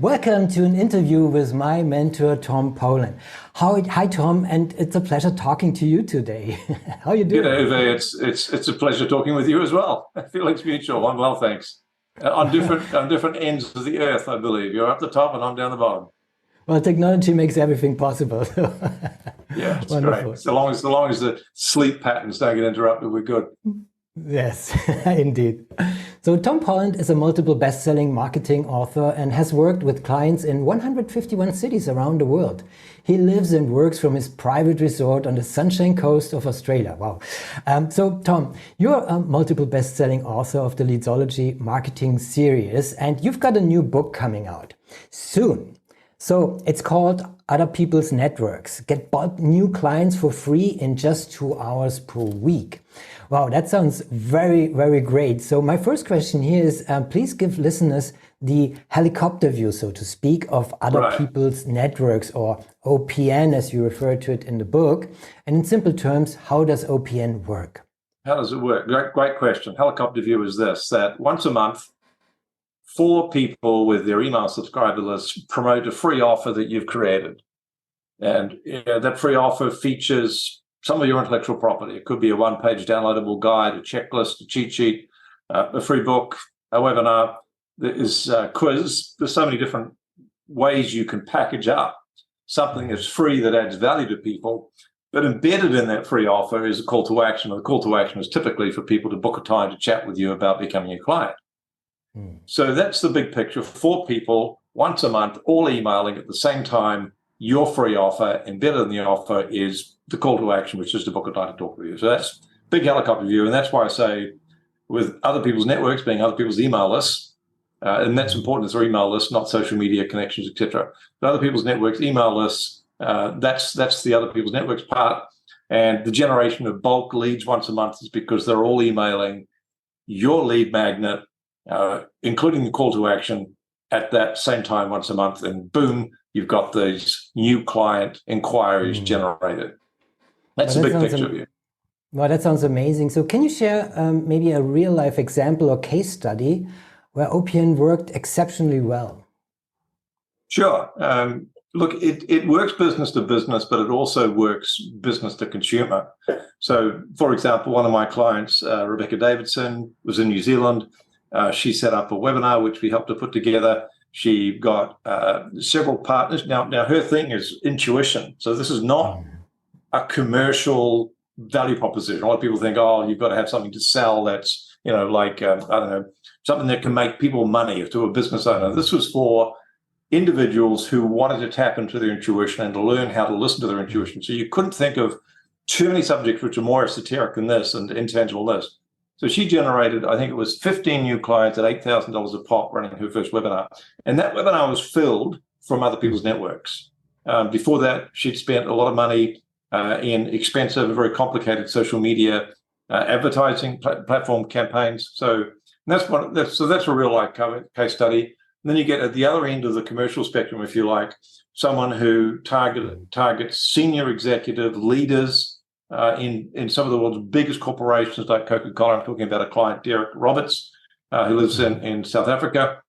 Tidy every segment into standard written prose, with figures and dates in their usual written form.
Welcome to an interview with my mentor, Tom Poland. Hi, Tom, and it's a pleasure talking to you today. How are you doing? G'day, Uwe. It's a pleasure talking with you as well. Feelings mutual. I'm well, thanks. On different ends of the earth, I believe. You're up the top and I'm down the bottom. Well, technology makes everything possible. Yeah, it's Wonderful. great. So long as the sleep patterns don't get interrupted, we're good. Yes, indeed. So Tom Poland is a multiple best-selling marketing author and has worked with clients in 151 cities around the world. He lives and works from his private resort on the Sunshine Coast of Australia. Wow. So Tom, you're a multiple best-selling author of the Leadsology marketing series, and you've got a new book coming out soon. So it's called Other People's Networks. Get bulk new clients for free in just 2 hours per week. Wow, that sounds very, very great. So my first question here is, please give listeners the helicopter view, so to speak, of other people's networks, or OPN as you refer to it in the book. And in simple terms, how does OPN work? How does it work? Great question. Helicopter view is this, that once a month, 4 people with their email subscriber lists promote a free offer that you've created. And that free offer features some of your intellectual property. It could be a one-page downloadable guide, a checklist, a cheat sheet, a free book, a webinar. There is a quiz. There's so many different ways you can package up something that's free that adds value to people. But embedded in that free offer is a call to action. And the call to action is typically for people to book a time to chat with you about becoming a client. So that's the big picture. 4 people, once a month, all emailing at the same time, your free offer. Embedded in the offer is the call to action, which is to book a time to talk with you. So that's big helicopter view. And that's why I say with other people's networks being other people's email lists, and that's important as their email lists, not social media connections, etc. But other people's networks, email lists, that's the other people's networks part. And the generation of bulk leads once a month is because they're all emailing your lead magnet, including the call to action at that same time once a month, and boom, you've got these new client inquiries generated. That's a big picture view. Well, that sounds amazing. So can you share maybe a real life example or case study where OPN worked exceptionally well? Sure. Look, it works business to business, but it also works business to consumer. So, for example, one of my clients, Rebecca Davidson, was in New Zealand. She set up a webinar, which we helped her put together. She got several partners. Now her thing is intuition. So this is not a commercial value proposition. A lot of people think, oh, you've got to have something to sell that's, like, I don't know, something that can make people money to a business owner. This was for individuals who wanted to tap into their intuition and to learn how to listen to their intuition. So you couldn't think of too many subjects which are more esoteric than this and intangible than this. So she generated, I think it was 15 new clients at $8,000 a pop running her first webinar. And that webinar was filled from other people's networks. Before that, she'd spent a lot of money in expensive, very complicated social media advertising platform campaigns. So that's a real life case study. And then you get at the other end of the commercial spectrum, if you like, someone who targets senior executive leaders in some of the world's biggest corporations like Coca-Cola. I'm talking about a client, Derek Roberts, who lives in South Africa,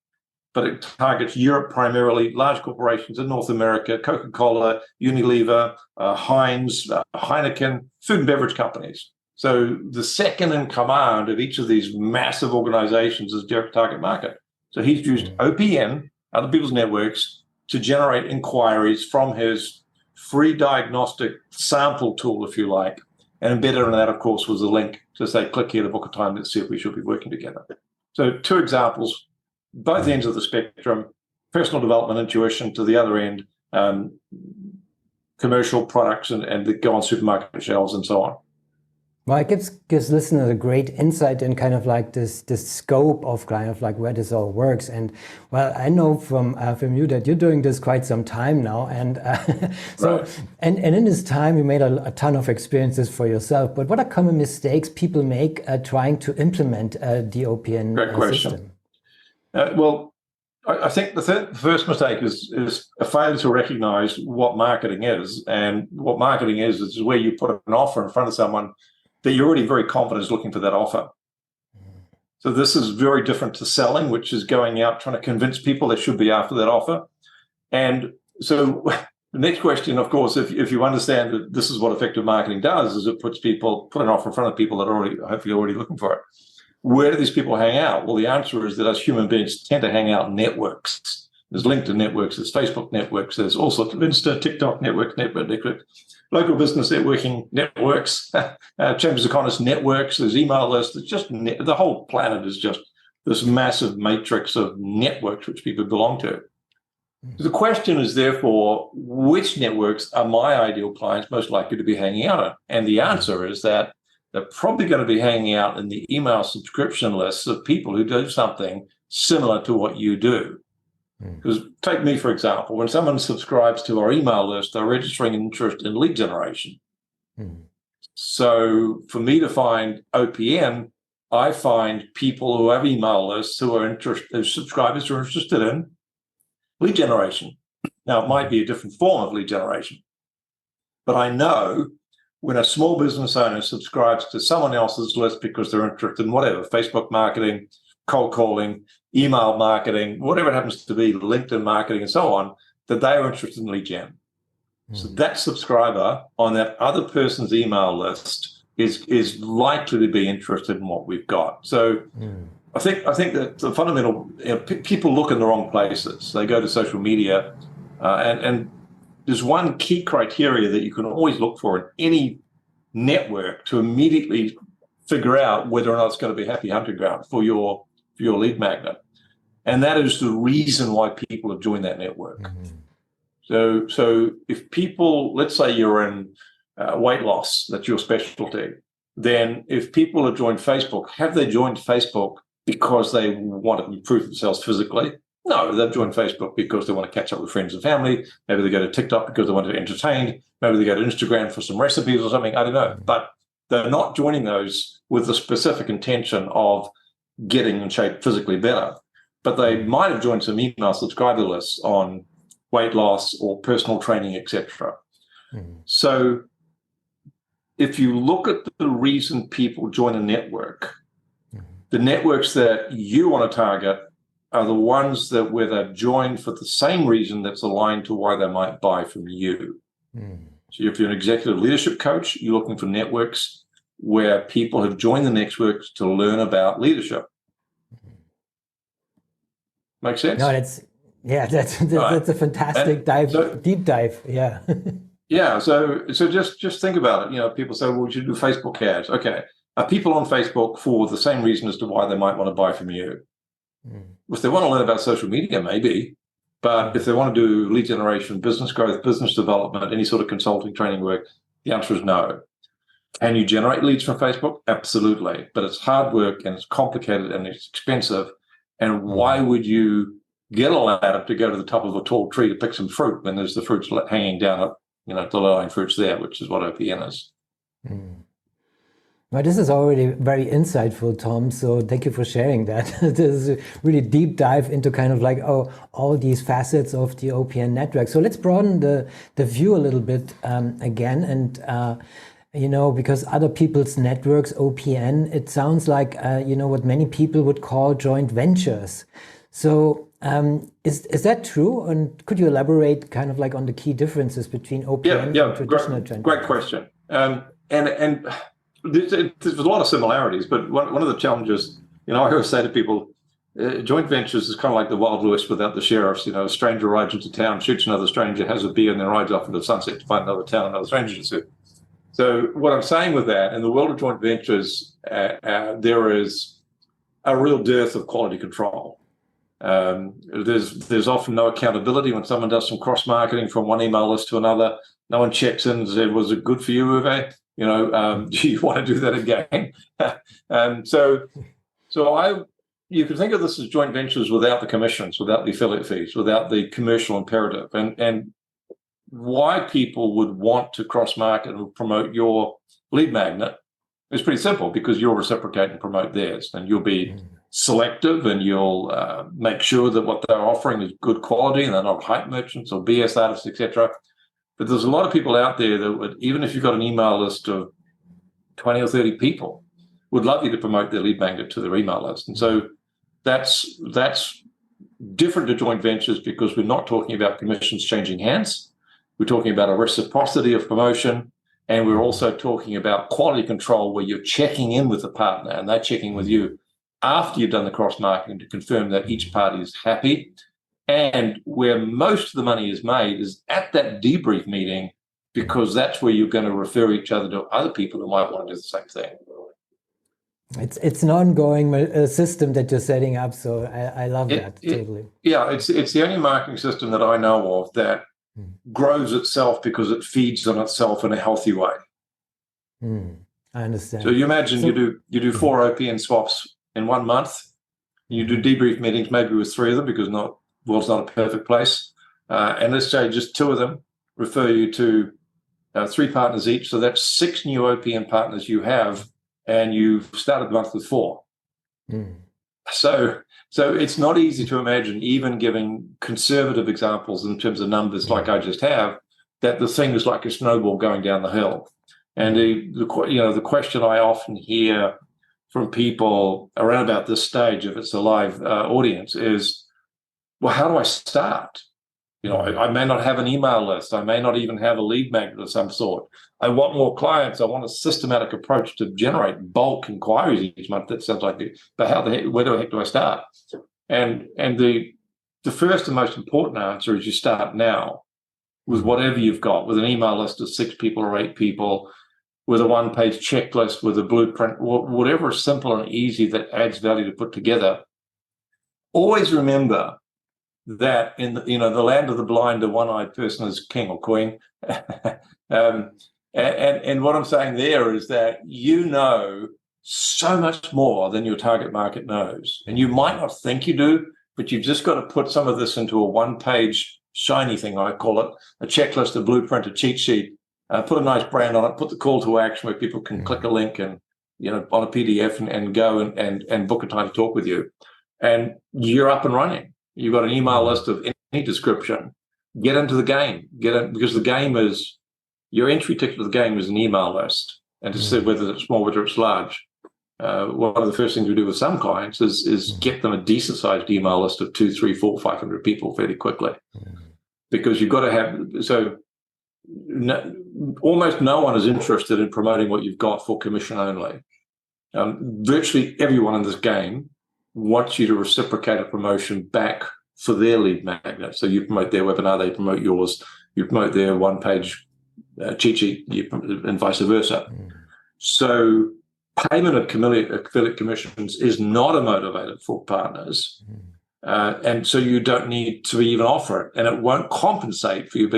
but it targets Europe primarily, large corporations in North America, Coca-Cola, Unilever, Heinz, Heineken, food and beverage companies. So the second in command of each of these massive organizations is Derek's target market. So he's used OPN, other people's networks, to generate inquiries from his free diagnostic sample tool, if you like, and embedded in that, of course, was a link to say, click here to book a time. Let's see if we should be working together. So 2 examples, both ends of the spectrum, personal development, intuition to the other end, commercial products and that go on supermarket shelves and so on. Well, it gives listeners a great insight in kind of like this scope of kind of like where this all works. And well, I know from you that you're doing this quite some time now, and and in this time you made a ton of experiences for yourself. But what are common mistakes people make trying to implement the OPN system? Well, I think the first mistake is a failure to recognize what marketing is, and what marketing is where you put an offer in front of someone that you're already very confident is looking for that offer. So this is very different to selling, which is going out trying to convince people they should be after that offer. And so the next question, of course, if you understand that this is what effective marketing does, is it put an offer in front of people that are hopefully already looking for it. Where do these people hang out? Well, the answer is that us human beings tend to hang out in networks. There's LinkedIn networks, there's Facebook networks, there's all sorts of Insta, TikTok networks, local business networking networks, Chambers of Commerce networks, there's email lists. It's just the whole planet is just this massive matrix of networks which people belong to. The question is, therefore, which networks are my ideal clients most likely to be hanging out in? And the answer is that they're probably going to be hanging out in the email subscription lists of people who do something similar to what you do. Because take me, for example, when someone subscribes to our email list, they're registering an interest in lead generation. So for me to find OPM, I find people who have email lists who are subscribers who are interested in lead generation. Now, it might be a different form of lead generation, but I know when a small business owner subscribes to someone else's list because they're interested in whatever, Facebook marketing, cold calling, email marketing, whatever it happens to be, LinkedIn marketing, and so on, that they are interested in lead gen. So that subscriber on that other person's email list is likely to be interested in what we've got. So I think that the fundamental, people look in the wrong places. They go to social media, and there's one key criteria that you can always look for in any network to immediately figure out whether or not it's going to be a happy hunting ground for your lead magnet. And that is the reason why people have joined that network. So if people, let's say you're in weight loss, that's your specialty, then if people have joined Facebook, have they joined Facebook because they want to improve themselves physically? No, they've joined Facebook because they want to catch up with friends and family. Maybe they go to TikTok because they want to be entertained. Maybe they go to Instagram for some recipes or something. I don't know. But they're not joining those with the specific intention of getting in shape physically better. But they might have joined some email subscriber lists on weight loss or personal training, etc. So if you look at the reason people join a network, the networks that you want to target are the ones that where they've joined for the same reason that's aligned to why they might buy from you. So if you're an executive leadership coach, you're looking for networks where people have joined the networks to learn about leadership. Make sense? No, that's a fantastic deep dive. Yeah. Yeah. So just think about it. People say, well, we should do Facebook ads. Okay. Are people on Facebook for the same reason as to why they might want to buy from you? If they want to learn about social media, maybe. But if they want to do lead generation, business growth, business development, any sort of consulting training work, the answer is no. Can you generate leads from Facebook? Absolutely. But it's hard work and it's complicated and it's expensive. And why would you get a ladder to go to the top of a tall tree to pick some fruit when there's the fruits hanging down at, the low-lying fruits there, which is what OPN is. Well, this is already very insightful, Tom. So thank you for sharing that. This is a really deep dive into kind of like all these facets of the OPN network. So let's broaden the view a little bit again, and because other people's networks, OPN, it sounds like what many people would call joint ventures. So is that true? And could you elaborate kind of like on the key differences between OPN and traditional joint ventures? Great question. And there's a lot of similarities, but one of the challenges, I always say to people, joint ventures is kind of like the Wild West without the sheriffs. A stranger rides into town, shoots another stranger, has a beer, and then rides off into the sunset to find another town, another stranger to shoot. So what I'm saying with that, in the world of joint ventures, there is a real dearth of quality control. There's often no accountability when someone does some cross marketing from one email list to another. No one checks in and says, "Was it good for you, Uwe? Do you want to do that again?" You can think of this as joint ventures without the commissions, without the affiliate fees, without the commercial imperative, and why people would want to cross market and promote your lead magnet is pretty simple, because you'll reciprocate and promote theirs, and you'll be selective, and you'll make sure that what they're offering is good quality and they're not hype merchants or BS artists, etc. But there's a lot of people out there that would, even if you've got an email list of 20 or 30 people, would love you to promote their lead magnet to their email list. And so that's different to joint ventures, because we're not talking about commissions changing hands. We're talking about a reciprocity of promotion, and we're also talking about quality control, where you're checking in with the partner and they're checking with you after you've done the cross-marketing to confirm that each party is happy. And where most of the money is made is at that debrief meeting, because that's where you're going to refer each other to other people who might want to do the same thing. It's an ongoing system that you're setting up, so I love that totally. Yeah, it's the only marketing system that I know of that grows itself because it feeds on itself in a healthy way. I understand. So you imagine you do 4 OPN swaps in 1 month. You do debrief meetings, maybe with 3 of them, because the world's not a perfect place. And let's say just 2 of them refer you to 3 partners each. So that's 6 new OPN partners you have, and you've started the month with 4. So it's not easy to imagine, even giving conservative examples in terms of numbers like I just have, that the thing is like a snowball going down the hill. And the question I often hear from people around about this stage, if it's a live audience, is, well, how do I start? I may not have an email list. I may not even have a lead magnet of some sort. I want more clients. I want a systematic approach to generate bulk inquiries each month. That sounds like it. But where the heck do I start? And the first and most important answer is you start now with whatever you've got, with an email list of 6 people or 8 people, with a 1-page checklist, with a blueprint, whatever is simple and easy that adds value to put together. Always remember that in the land of the blind, the one-eyed person is king or queen. And what I'm saying there is that you know so much more than your target market knows. And you might not think you do, but you've just got to put some of this into a 1-page shiny thing, I call it, a checklist, a blueprint, a cheat sheet, put a nice brand on it, put the call to action where people can click a link and, on a PDF and go and book a time to talk with you. And you're up and running. You've got an email list of any description. Get into the game. Because the game is, your entry ticket to the game is an email list. And to see whether it's small, whether it's large. One of the first things we do with some clients is get them a decent-sized email list of 2, 3, 4, 500 people fairly quickly. Because you've got to have, almost no one is interested in promoting what you've got for commission only. Virtually everyone in this game wants you to reciprocate a promotion back for their lead magnet. So you promote their webinar, they promote yours. You promote their 1-page cheat sheet, and vice versa. So payment of affiliate commissions is not a motivator for partners. And so you don't need to even offer it, and it won't compensate for you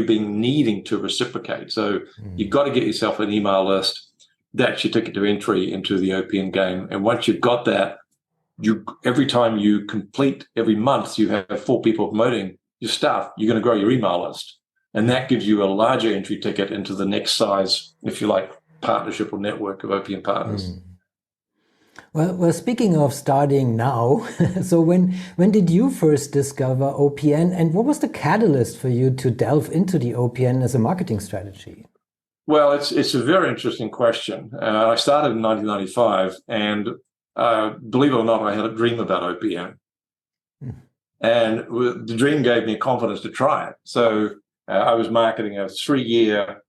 being needing to reciprocate. So you've got to get yourself an email list. That's your ticket to entry into the OPN game. And once you've got that, every time you complete, every month you have 4 people promoting your stuff, you're going to grow your email list. And that gives you a larger entry ticket into the next size, if you like, partnership or network of OPN partners. Well, speaking of starting now, so when did you first discover OPN, and what was the catalyst for you to delve into the OPN as a marketing strategy? Well, it's a very interesting question. I started in 1995, and believe it or not, I had a dream about OPN. And the dream gave me confidence to try it. So I was marketing a 3-year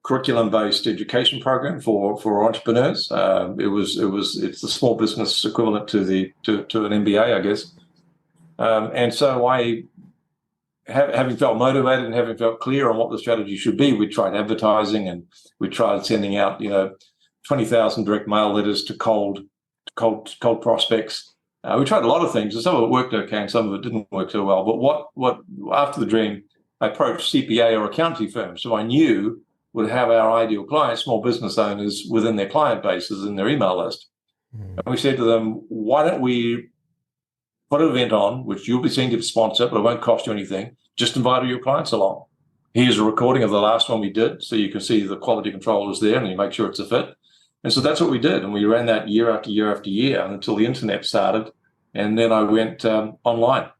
curriculum-based education program for entrepreneurs. It's the small business equivalent to an MBA, I guess. And so having felt motivated and having felt clear on what the strategy should be, we tried advertising, and we tried sending out 20,000 direct mail letters to cold prospects. We tried a lot of things, and some of it worked okay, and some of it didn't work so well. But what after the dream, I approached CPA or accounting firms, so I knew would have our ideal clients, small business owners, within their client bases in their email list. And we said to them, why don't we put an event on, which you'll be seeing to sponsor, but it won't cost you anything. Just invite all your clients along. Here's a recording of the last one we did, so you can see the quality control is there and you make sure it's a fit. And so that's what we did. And we ran that year after year after year until the internet started. And then I went online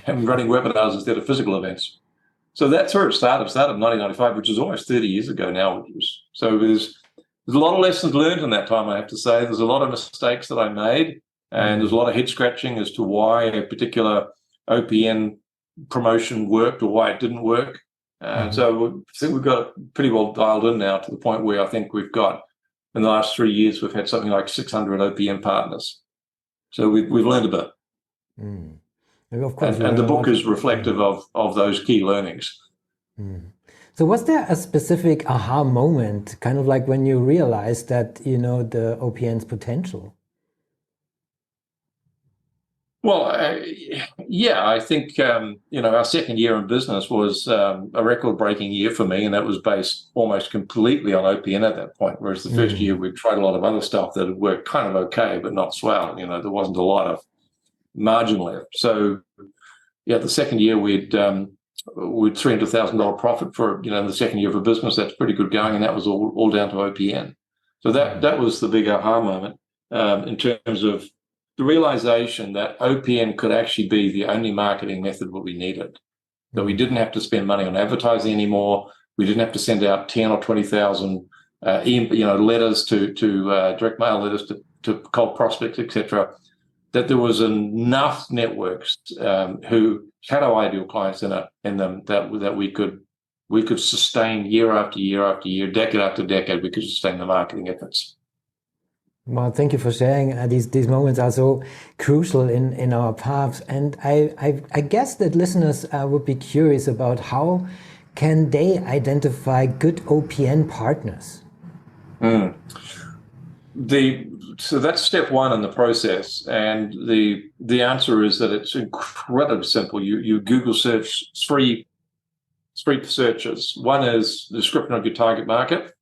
and running webinars instead of physical events. So that's where it started. It started in 1995, which is almost 30 years ago now. So there's there's a lot of lessons learned in that time, I have to say. There's a lot of mistakes that I made, and there's a lot of head scratching as to why a particular OPN promotion worked or why it didn't work. So I think we've got it pretty well dialed in now to the point where I think we've got, in the last 3 years, we've had something like 600 OPN partners. So we've learned a bit. Of course, and the book is reflective of those key learnings. So was there a specific aha moment, kind of like when you realized that, you know, the OPN's potential? Well, yeah, I think, you know, our second year in business was a record-breaking year for me, and that was based almost completely on OPN at that point, whereas the first year we tried a lot of other stuff that had worked kind of okay, but not swell. You know, there wasn't a lot of margin left. So, yeah, the second year we'd $300,000 profit for, you know, the second year of a business. That's pretty good going, and that was all down to OPN. So that was the big aha moment in terms of the realization that OPN could actually be the only marketing method that we needed. That we didn't have to spend money on advertising anymore. We didn't have to send out 10 or 20,000 letters to direct mail letters to cold prospects, etc. That there was enough networks who had our ideal clients in them that we could sustain year after year after year, decade after decade. We could sustain the marketing efforts. Well, thank you for sharing. These moments are so crucial in our paths, and I guess that listeners would be curious about how can they identify good OPN partners. So that's step one in the process, and the answer is that it's incredibly simple. You Google search three searches. One is the description of your target market: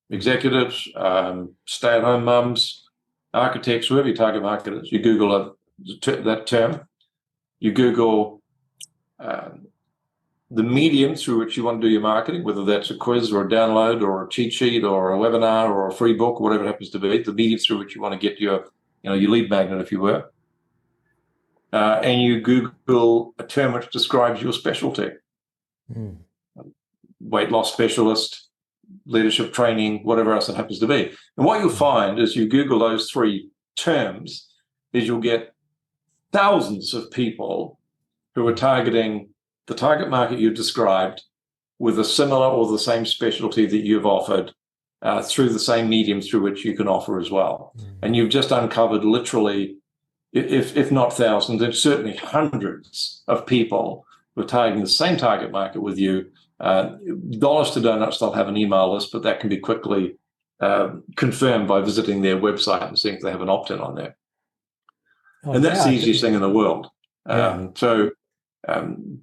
executives, stay-at-home mums, architects, whoever your target market is. You Google that term. You Google the medium through which you want to do your marketing, whether that's a quiz or a download or a cheat sheet or a webinar or a free book or whatever it happens to be, the medium through which you want to get your lead magnet, if you were. And you Google a term which describes your specialty. Weight loss specialist, leadership training, whatever else it happens to be. And what you'll find is you Google those three terms is you'll get thousands of people who are targeting the target market you described with a similar or the same specialty that you've offered through the same medium through which you can offer as well. And you've just uncovered literally, if not thousands, then certainly hundreds of people who are targeting the same target market with you. Dollars to donuts, they'll have an email list, but that can be quickly confirmed by visiting their website and seeing if they have an opt-in on there. And that's the easiest thing in the world.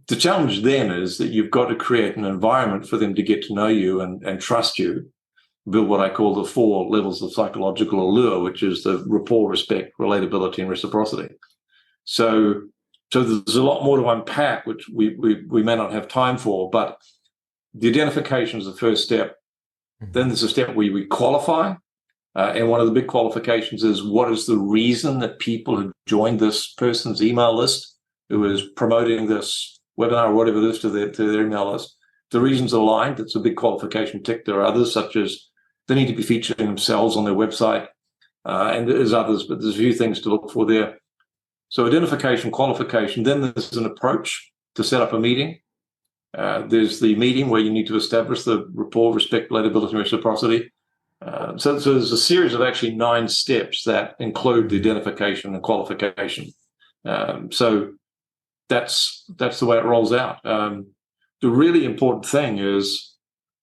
The challenge then is that you've got to create an environment for them to get to know you and trust you, build what I call the 4 levels of psychological allure, which is the rapport, respect, relatability, and reciprocity. So there's a lot more to unpack, which we may not have time for, but the identification is the first step. Then there's a step where we qualify. And one of the big qualifications is, what is the reason that people have joined this person's email list who is promoting this webinar or whatever it is to their email list? The reasons are aligned. It's a big qualification tick. There are others, such as they need to be featuring themselves on their website. And there's others, but there's a few things to look for there. So identification, qualification, then there's an approach to set up a meeting. There's the meeting where you need to establish the rapport, respect, relatability, and reciprocity. So there's a series of actually 9 steps that include the identification and qualification. So that's the way it rolls out. The really important thing is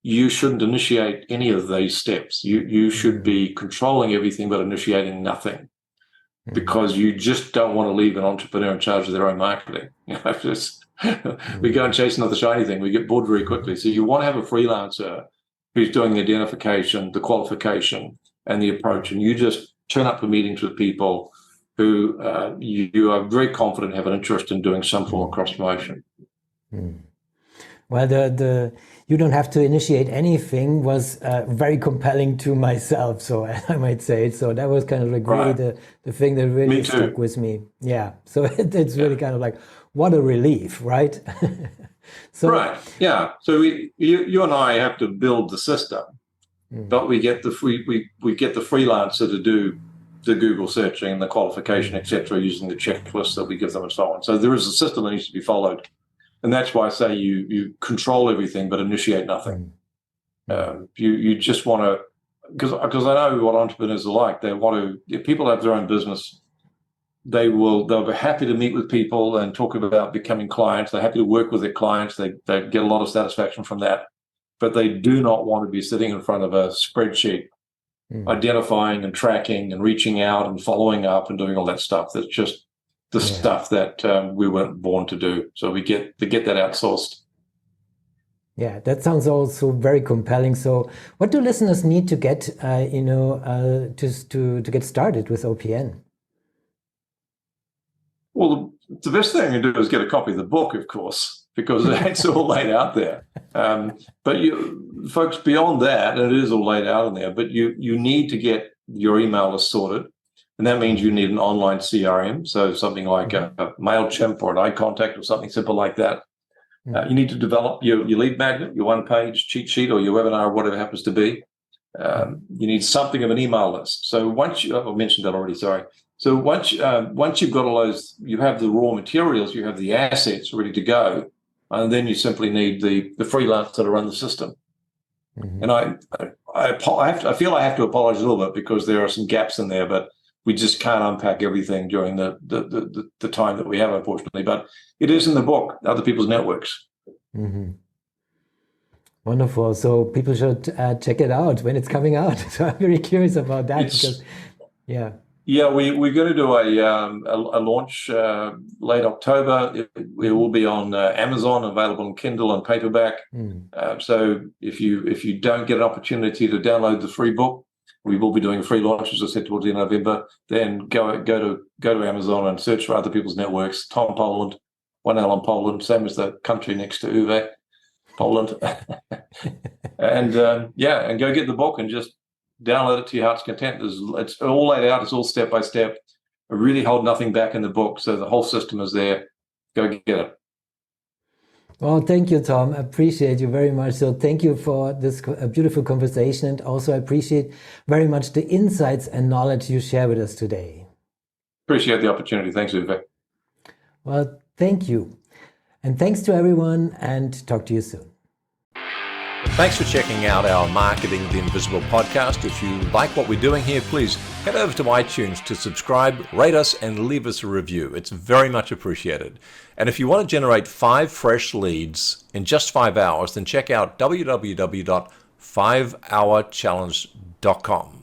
you shouldn't initiate any of these steps. You should be controlling everything but initiating nothing, because you just don't want to leave an entrepreneur in charge of their own marketing. We go and chase another shiny thing. We get bored very quickly. So you want to have a freelancer who's doing the identification, the qualification, and the approach, and you just turn up for meetings with people who you are very confident have an interest in doing some form of cross promotion. Well, the you don't have to initiate anything was very compelling to myself, so I might say. So that was kind of like really the thing that really stuck with me. Yeah, so it's really kind of like, what a relief, right? So yeah. So you and I have to build the system but we get the freelancer to do the Google searching and the qualification, etc., using the checklist that we give them and so on. So there is a system that needs to be followed. And that's why I say you control everything but initiate nothing. You just want to, because I know what entrepreneurs are like. They want to, if people have their own business, they'll be happy to meet with people and talk about becoming clients. They're happy to work with their clients. They get a lot of satisfaction from that. But they do not want to be sitting in front of a spreadsheet, identifying and tracking and reaching out and following up and doing all that stuff. That's just the stuff that we weren't born to do. So we get that outsourced. Yeah, that sounds also very compelling. So what do listeners need to get, to get started with OPN? Well, the best thing to do is get a copy of the book, of course, because it's all laid out there. But folks, beyond that, and it is all laid out in there, but you need to get your email list sorted. And that means you need an online CRM, so something like a MailChimp or an iContact or something simple like that. You need to develop your lead magnet, your one-page cheat sheet or your webinar, or whatever it happens to be. You need something of an email list. So once I mentioned that already, sorry. So once you've got all those, you have the raw materials, you have the assets ready to go, and then you simply need the freelancer to run the system. And I feel I have to apologize a little bit because there are some gaps in there, but we just can't unpack everything during the time that we have, unfortunately. But it is in the book, Other People's Networks. Wonderful. So people should check it out when it's coming out. So I'm very curious about that Yeah, we're going to do a launch late October. It will be on Amazon, available in Kindle and paperback. So if you don't get an opportunity to download the free book, we will be doing a free launch, as I said, towards the end of November. Then go to Amazon and search for Other People's Networks. Tom Poland, one L on Poland, same as the country next to Uwe, Poland, and go get the book and just download it to your heart's content. It's all laid out. It's all step by step. I really hold nothing back in the book, so the whole system is there. Go get it. Well, thank you, Tom. I appreciate you very much. So thank you for this beautiful conversation. And also I appreciate very much the insights and knowledge you share with us today. Appreciate the opportunity. Thanks, Uwe. Well, thank you. And thanks to everyone, and talk to you soon. Thanks for checking out our Marketing the Invisible podcast. If you like what we're doing here, please head over to iTunes to subscribe, rate us, and leave us a review. It's very much appreciated. And if you want to generate 5 fresh leads in just 5 hours, then check out www.5hourchallenge.com.